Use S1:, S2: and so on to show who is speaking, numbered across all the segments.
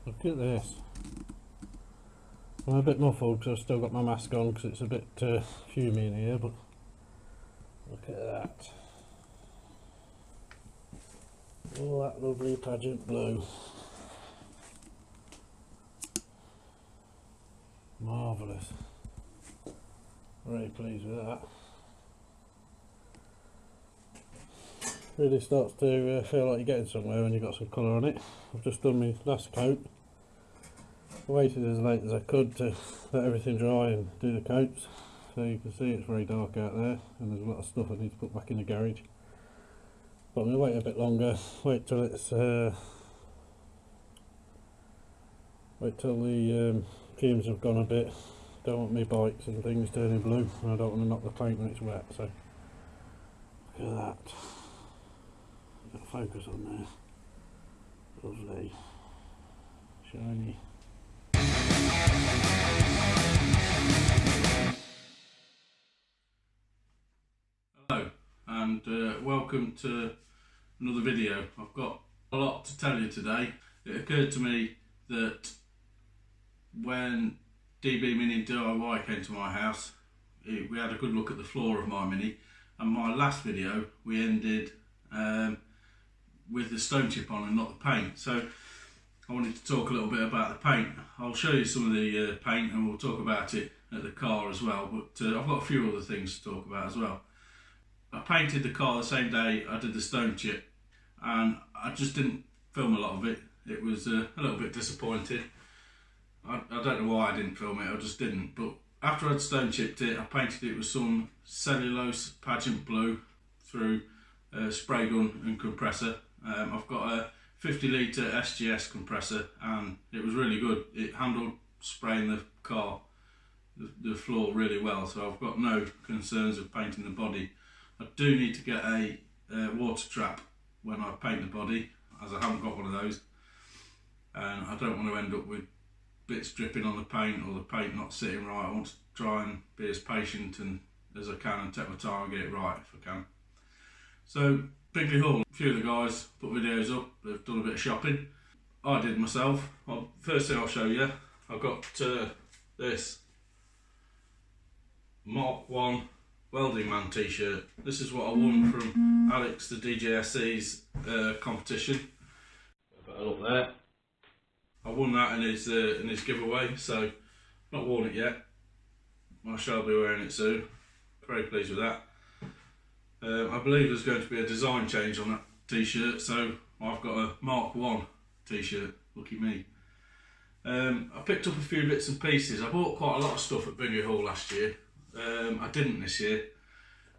S1: Look at this. I'm a bit muffled because I've still got my mask on because it's a bit fumey in here, but look at that. All that lovely pageant blue. Marvellous. Very pleased with that. Really starts to feel like you're getting somewhere when you've got some colour on it. I've just done my last coat. I waited as late as I could to let everything dry and do the coats. So you can see it's very dark out there and there's a lot of stuff I need to put back in the garage. But I'm going to wait a bit longer, wait till it's wait till the fumes have gone a bit. Don't want my bikes and things turning blue and I don't want to knock the paint when it's wet, so look at that. Got focus on there. Lovely. Shiny. Hello and welcome to another video. I've got a lot to tell you today. It occurred to me that when DB Mini DIY came to my house, we had a good look at the floor of my Mini, and my last video we ended with the stone chip on and not the paint. So I wanted to talk a little bit about the paint. I'll show you some of the paint and we'll talk about it at the car as well, but I've got a few other things to talk about as well. I painted the car the same day I did the stone chip and I just didn't film a lot of it. It was a little bit disappointed. I don't know why I didn't film it, I just didn't. But after I'd stone chipped it, I painted it with some cellulose pageant blue through spray gun and compressor. I've got a 50 litre SGS compressor and it was really good. It handled spraying the car, the floor really well, so I've got no concerns of painting the body. I do need to get a water trap when I paint the body, as I haven't got one of those, and I don't want to end up with bits dripping on the paint or the paint not sitting right. I want to try and be as patient and as I can and take my time and get it right if I can. So Bigley Hall, a few of the guys put videos up, they've done a bit of shopping. I did myself. Well, first thing I'll show you, I've got this Mark 1 Welding Man t-shirt. This is what I won from Alex the DJSC's competition. Put it up there. I won that in his giveaway, so not worn it yet. I shall be wearing it soon. Very pleased with that. I believe there's going to be a design change on that t-shirt, so I've got a Mark 1 t-shirt, lucky me. I picked up a few bits and pieces. I bought quite a lot of stuff at Bigley Hall last year. I didn't this year.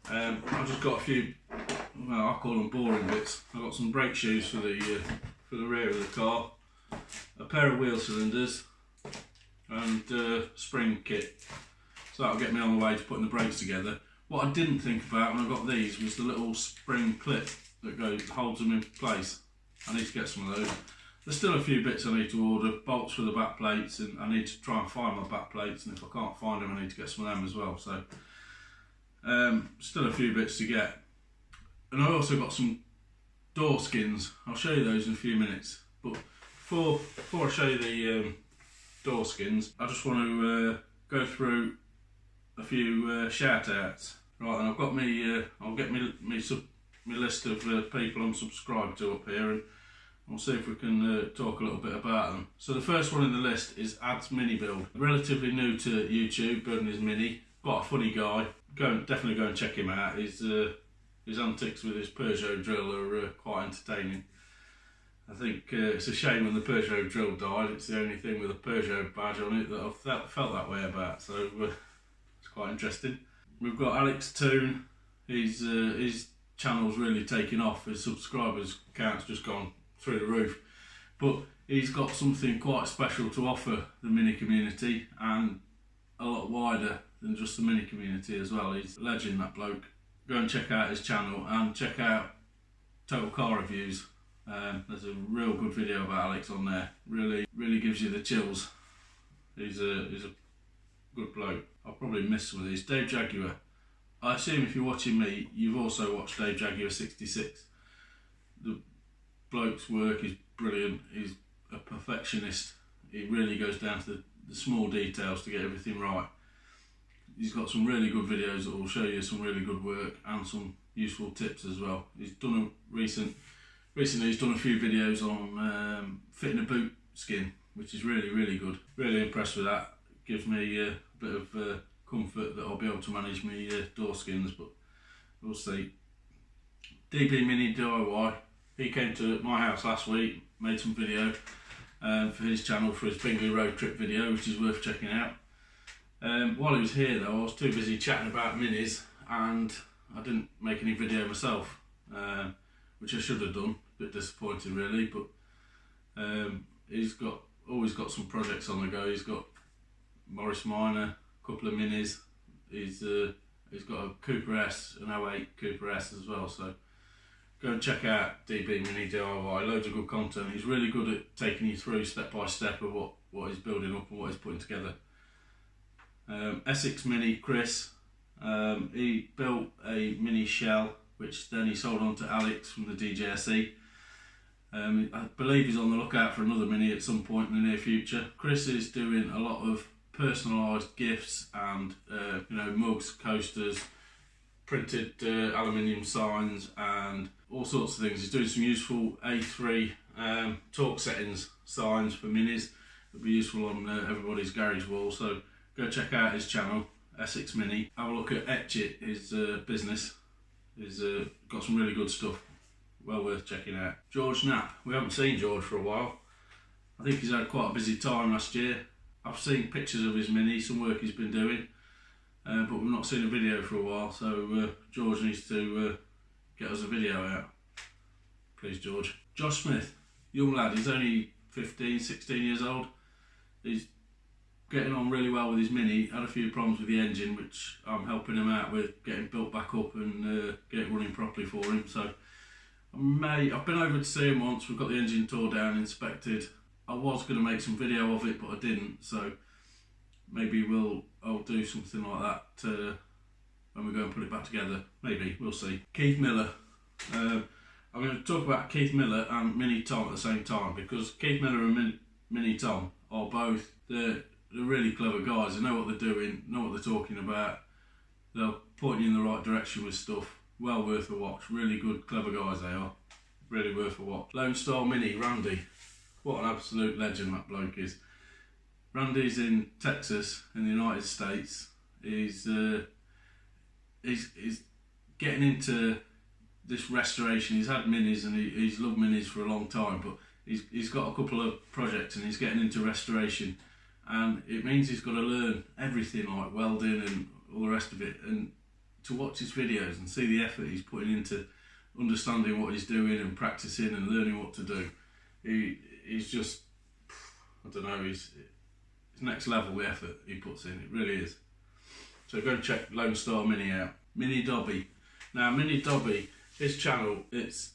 S1: I just got a few, well, I call them boring bits. I got some brake shoes for the rear of the car, a pair of wheel cylinders and spring kit. So that'll get me on the way to putting the brakes together. What I didn't think about when I got these was the little spring clip that holds them in place. I need to get some of those. There's still a few bits I need to order, bolts for the back plates, and I need to try and find my back plates, and if I can't find them I need to get some of them as well. So still a few bits to get. And I also got some door skins. I'll show you those in a few minutes. But before I show you the door skins, I just want to go through a few shout outs. Right, and I've got I'll get me list of people I'm subscribed to up here, and we'll see if we can talk a little bit about them. So the first one in the list is Ads Mini Build. Relatively new to YouTube, building his Mini. Quite a funny guy. Definitely go and check him out. His antics with his Peugeot drill are quite entertaining. I think it's a shame when the Peugeot drill died. It's the only thing with a Peugeot badge on it that I've felt that way about. So it's quite interesting. We've got Alex Toon. His channel's really taken off. His subscribers count's just gone through the roof. But he's got something quite special to offer the Mini community, and a lot wider than just the Mini community as well. He's a legend, that bloke. Go and check out his channel and check out Total Car Reviews. There's a real good video about Alex on there. Really gives you the chills. He's a good bloke. I'll probably miss some of these. Dave Jaguar. I assume if you're watching me, you've also watched Dave Jaguar 66. The bloke's work is brilliant. He's a perfectionist he really goes down to the small details to get everything right. He's got some really good videos that will show you some really good work and some useful tips as well. He's done recently he's done a few videos on fitting a boot skin, which is really good. Really impressed with that. Gives me a bit of comfort that I'll be able to manage my door skins, but we'll see. DB Mini DIY, he came to my house last week, made some video for his channel for his Bingley road trip video, which is worth checking out. While he was here though, I was too busy chatting about minis and I didn't make any video myself, which I should have done. A bit disappointing really, but he's always got some projects on the go. He's got Morris Minor, a couple of minis. He's got a Cooper S, an 08 Cooper S as well. So go and check out DB Mini DIY. Loads of good content. He's really good at taking you through step by step of what he's building up and what he's putting together. Essex Mini Chris, he built a mini shell which then he sold on to Alex from the DJSE. I believe he's on the lookout for another mini at some point in the near future. Chris is doing a lot of personalised gifts and mugs, coasters, printed aluminium signs and all sorts of things. He's doing some useful A3 torque settings signs for minis that'll be useful on everybody's garage wall. So go check out his channel, Essex Mini. Have a look at Etch It, his business. He's got some really good stuff. Well worth checking out. George Knapp. We haven't seen George for a while. I think he's had quite a busy time last year. I've seen pictures of his mini, some work he's been doing, but we've not seen a video for a while, so George needs to get us a video out. Please, George. Josh Smith, young lad, he's only 15, 16 years old. He's getting on really well with his mini. Had a few problems with the engine, which I'm helping him out with, getting built back up and get it running properly for him. So I've been over to see him once. We've got the engine tore down, inspected. I was going to make some video of it, but I didn't. So maybe I'll do something like that when we go and put it back together. Maybe, we'll see. Keith Miller. I'm going to talk about Keith Miller and Mini Tom at the same time, because Keith Miller and Mini Tom are both they're really clever guys. They know what they're doing, know what they're talking about. They'll point you in the right direction with stuff. Well worth a watch. Really good, clever guys they are. Really worth a watch. Lone Star Mini, Randy. What an absolute legend that bloke is. Randy's in Texas, in the United States. He's getting into this restoration. He's had minis and he's loved minis for a long time, but he's got a couple of projects and he's getting into restoration. And it means he's got to learn everything like welding and all the rest of it. And to watch his videos and see the effort he's putting into understanding what he's doing and practicing and learning what to do, he's just, I don't know, it's next level the effort he puts in, it really is. So go and check Lone Star Mini out. Mini Dobby. Now Mini Dobby, his channel, it's,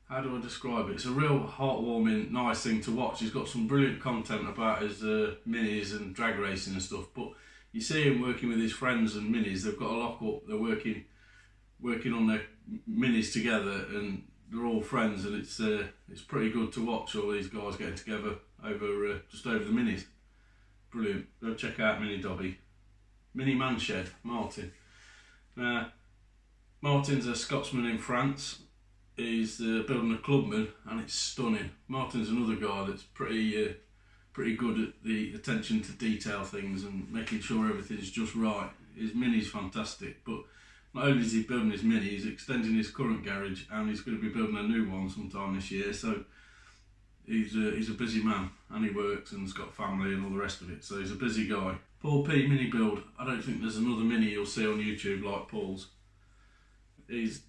S1: how do I describe it? It's a real heartwarming, nice thing to watch. He's got some brilliant content about his minis and drag racing and stuff, but you see him working with his friends and minis. They've got a lock up, they're working on their minis together and they're all friends, and it's pretty good to watch all these guys getting together over just over the minis. Brilliant. Go check out Mini Dobby. Mini Manshed, Martin. Now, Martin's a Scotsman in France. He's building a Clubman and it's stunning. Martin's another guy that's pretty good at the attention to detail things and making sure everything's just right. His mini's fantastic, but not only is he building his mini, he's extending his current garage and he's going to be building a new one sometime this year. So he's a busy man and he works and has got family and all the rest of it. So he's a busy guy. Paul P Mini Build. I don't think there's another mini you'll see on YouTube like Paul's. It's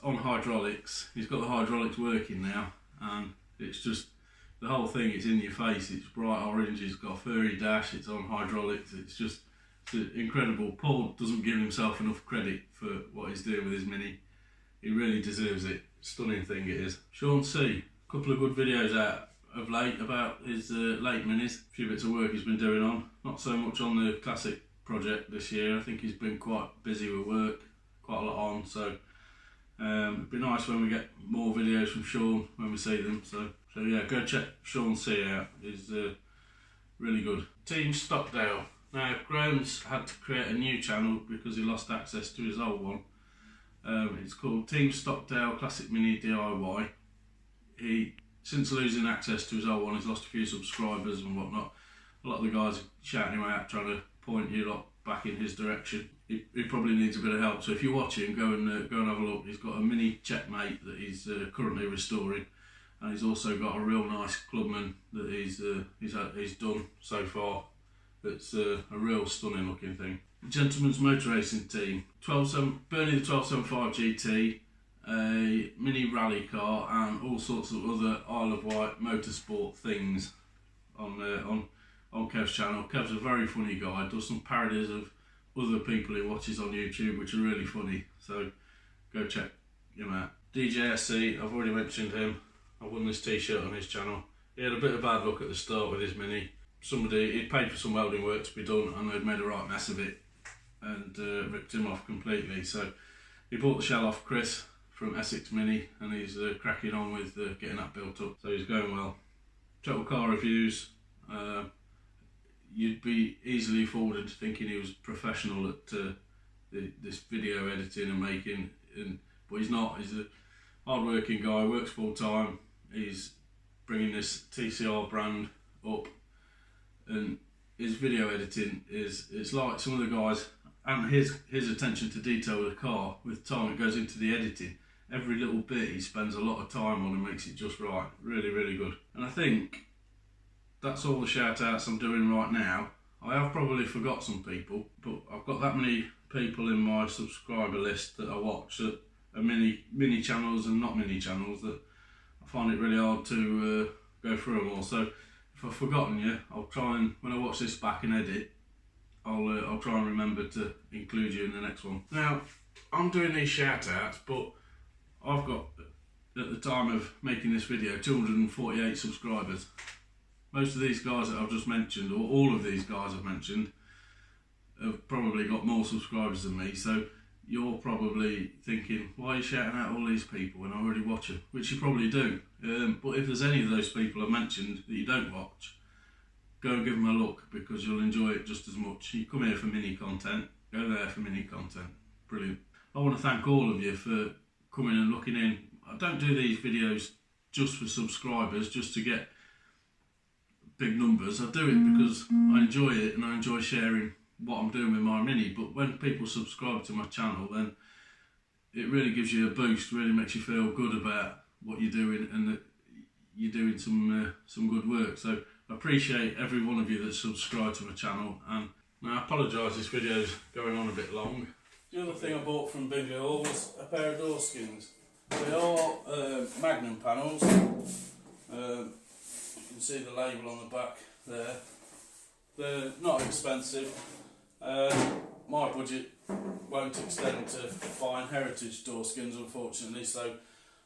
S1: on hydraulics. He's got the hydraulics working now, and it's just the whole thing. It's in your face. It's bright orange. It's got a furry dash. It's on hydraulics. It's incredible. Paul doesn't give himself enough credit for what he's doing with his mini. He really deserves it. Stunning thing it is. Sean C. A couple of good videos out of late about his late minis. A few bits of work he's been doing on. Not so much on the classic project this year. I think he's been quite busy with work. Quite a lot on. So it'd be nice when we get more videos from Sean when we see them. So So yeah, go check Sean C out. He's really good. Team Stockdale. Now Graham's had to create a new channel because he lost access to his old one. It's called Team Stockdale Classic Mini DIY. Since losing access to his old one, he's lost a few subscribers and whatnot. A lot of the guys are shouting him out, trying to point you lot back in his direction. He probably needs a bit of help. So if you're watching, go and have a look. He's got a mini checkmate that he's currently restoring, and he's also got a real nice clubman that he's done so far. It's a real stunning looking thing. Gentleman's Motor Racing Team, Bernie the 1275 GT, a mini rally car, and all sorts of other Isle of Wight motorsport things on Kev's channel. Kev's a very funny guy, does some parodies of other people he watches on YouTube, which are really funny, so go check him out. DJSC, I've already mentioned him. I won this t-shirt on his channel. He had a bit of bad luck at the start with his mini. He'd paid for some welding work to be done and they'd made a right mess of it and ripped him off completely. So he bought the shell off Chris from Essex Mini and he's cracking on with getting that built up. So he's going well. Total Car Reviews. You'd be easily fooled into thinking he was professional at this video editing and making, but he's not. He's a hard-working guy, works full-time. He's bringing this TCR brand up, and his video editing it's like some of the guys, and his attention to detail with the car, with time it goes into the editing. Every little bit he spends a lot of time on and makes it just right. Really, really good. And I think that's all the shout outs I'm doing right now. I have probably forgot some people, but I've got that many people in my subscriber list that I watch that are mini channels and not mini channels that I find it really hard to go through them all. So if I've forgotten you, I'll try and, when I watch this back and edit, I'll try and remember to include you in the next one. Now, I'm doing these shout outs, but I've got, at the time of making this video, 248 subscribers. Most of these guys that I've just mentioned, or all of these guys I've mentioned, have probably got more subscribers than me, so you're probably thinking, why are you shouting out all these people when I already watch them? Which you probably do. But if there's any of those people I mentioned that you don't watch, go and give them a look because you'll enjoy it just as much. You come here for mini content, go there for mini content. Brilliant. I want to thank all of you for coming and looking in. I don't do these videos just for subscribers, just to get big numbers. I do it because I enjoy it and I enjoy sharing what I'm doing with my mini. But when people subscribe to my channel, then it really gives you a boost, really makes you feel good about what you're doing and that you're doing some good work. So I appreciate every one of you that's subscribed to my channel. And now I apologise, this video's going on a bit long. The other thing I bought from Big Hill was a pair of door skins. They are Magnum panels. You can see the label on the back there. They're not expensive. My budget won't extend to fine heritage door skins, unfortunately, so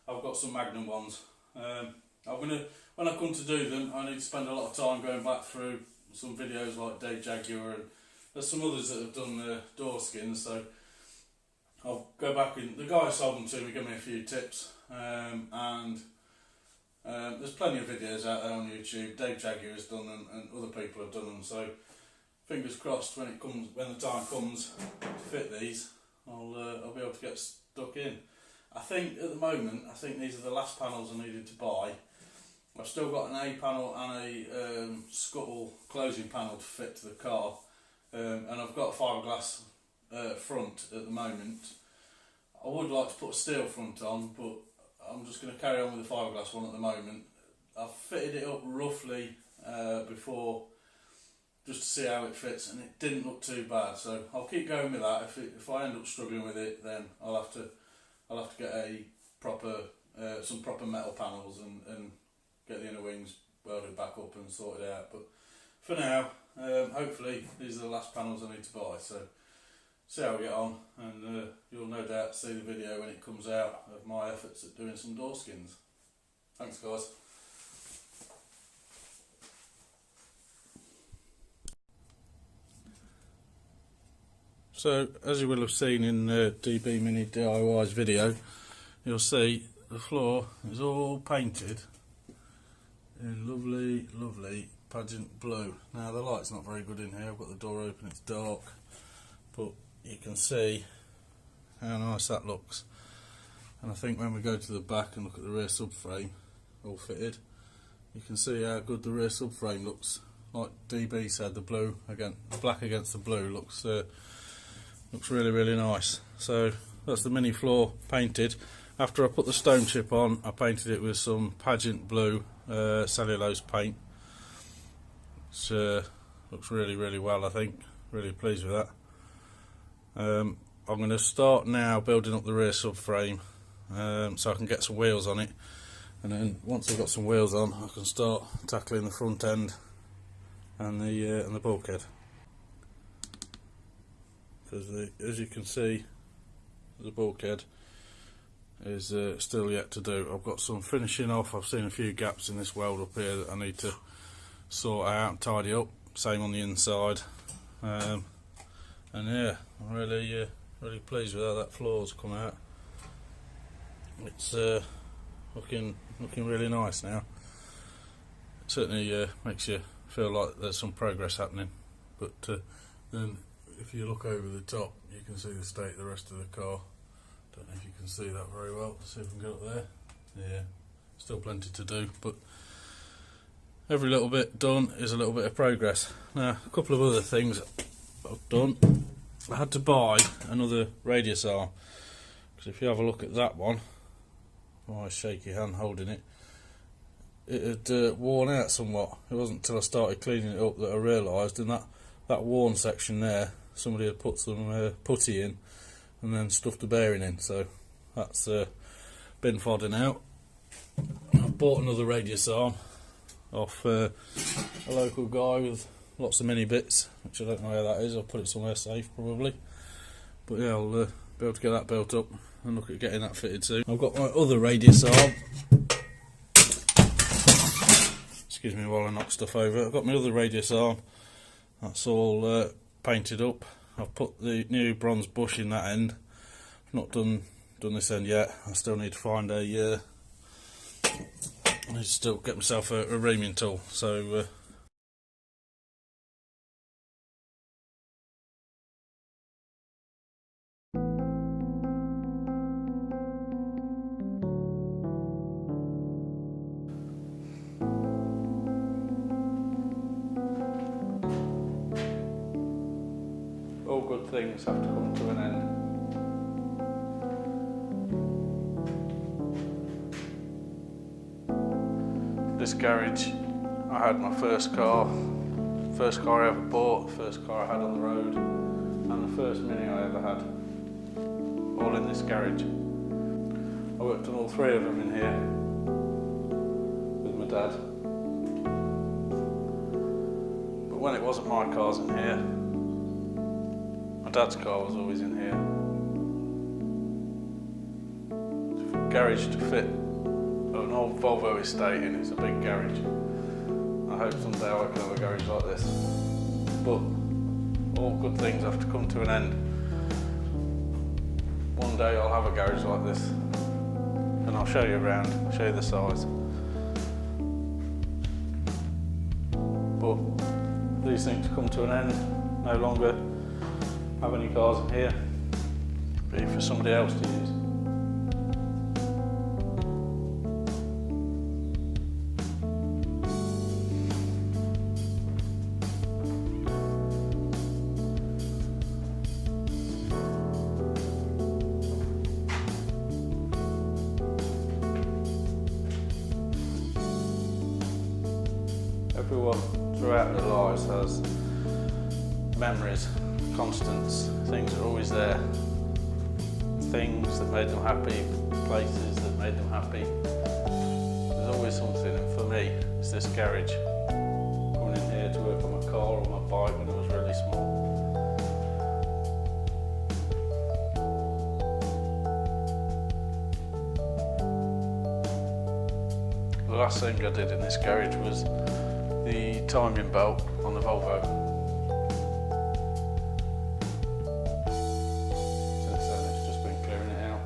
S1: I've got some Magnum ones. When I come to do them, I need to spend a lot of time going back through some videos like Dave Jaguar, and there's some others that have done the door skins, so I'll go back and the guy who sold them to me gave me a few tips, and there's plenty of videos out there on YouTube. Dave Jaguar has done them and other people have done them, so fingers crossed when the time comes to fit these, I'll be able to get stuck in. I think at the moment, these are the last panels I needed to buy. I've still got an A panel and a scuttle closing panel to fit to the car, and I've got a fiberglass front at the moment. I would like to put a steel front on, but I'm just going to carry on with the fiberglass one at the moment. I've fitted it up roughly before, just to see how it fits, and it didn't look too bad, so I'll keep going with that. If I end up struggling with it, then I'll have to get a some proper metal panels and get the inner wings welded back up and sorted out. But for now, hopefully these are the last panels I need to buy, so see how we get on, and you'll no doubt see the video when it comes out of my efforts at doing some door skins. Thanks guys. So as you will have seen in DB Mini DIY's video, you'll see the floor is all painted in lovely, lovely pageant blue. Now the light's not very good in here, I've got the door open, it's dark, but you can see how nice that looks. And I think when we go to the back and look at the rear subframe, all fitted, you can see how good the rear subframe looks. Like DB said, the black against the blue looks really, really nice. So that's the Mini floor painted. After I put the stone chip on, I painted it with some pageant blue cellulose paint, which looks really, really well. I think really pleased with that. I'm going to start now building up the rear subframe, so I can get some wheels on it, and then once I've got some wheels on, I can start tackling the front end and the bulkhead. Because as you can see, the bulkhead is still yet to do. I've got some finishing off. I've seen a few gaps in this weld up here that I need to sort out and tidy up. Same on the inside, and yeah, I'm really pleased with how that floor's come out. It's looking really nice now. It certainly makes you feel like there's some progress happening. But then if you look over the top, you can see the state of the rest of the car. Don't know if you can see that very well. Let's see if we can get up there. Yeah, still plenty to do, but every little bit done is a little bit of progress. Now, a couple of other things I've done. I had to buy another radius arm, because if you have a look at that one, my shaky hand holding it, it had worn out somewhat. It wasn't until I started cleaning it up that I realised in that worn section there, somebody had put some putty in and then stuffed the bearing in, so that's been fodder now. I bought another radius arm off a local guy with lots of mini bits, which I don't know how that is. I'll put it somewhere safe probably, but yeah, I'll be able to get that built up and look at getting that fitted soon. I've got my other radius arm, excuse me while I knock stuff over. I've got my other radius arm, that's all painted up. I've put the new bronze bush in that end. I've not done this end yet. I still need to find I need to still get myself a reaming tool, so all good things have to come to an end. This garage, I had my first car I ever bought, first car I had on the road, and the first Mini I ever had, all in this garage. I worked on all three of them in here with my dad. But when it wasn't my cars in here, my dad's car was always in here. Garage to fit an old Volvo estate in, it's a big garage. I hope someday I can have a garage like this. But all good things have to come to an end. One day I'll have a garage like this, and I'll show you around, show you the size. But these things come to an end, no longer have any cars in here, be for somebody else to use. Everyone throughout their lives has memories, constants, things that are always there. Things that made them happy, places that made them happy. There's always something, and for me, it's this garage. Coming in here to work on my car or my bike when I was really small. The last thing I did in this garage was the timing belt on the Volvo. Since then it's just been clearing it out.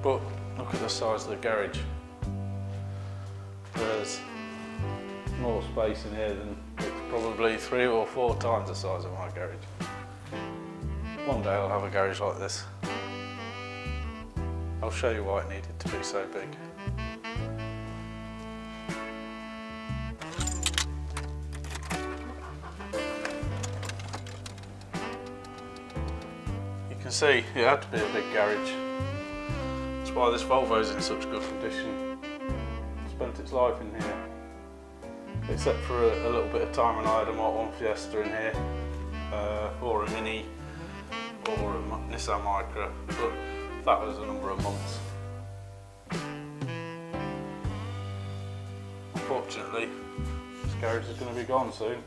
S1: But look at the size of the garage. There's more space in here than it's probably 3 or 4 times the size of my garage. One day I'll have a garage like this. I'll show you why it needed to be so big. You can see it had to be a big garage. That's why this Volvo's in such good condition. Spent its life in here. Except for a little bit of time when I had a Mark 1 Fiesta in here, or a Mini, or a Nissan Micra, but that was a number of months. Unfortunately, this garage is going to be gone soon.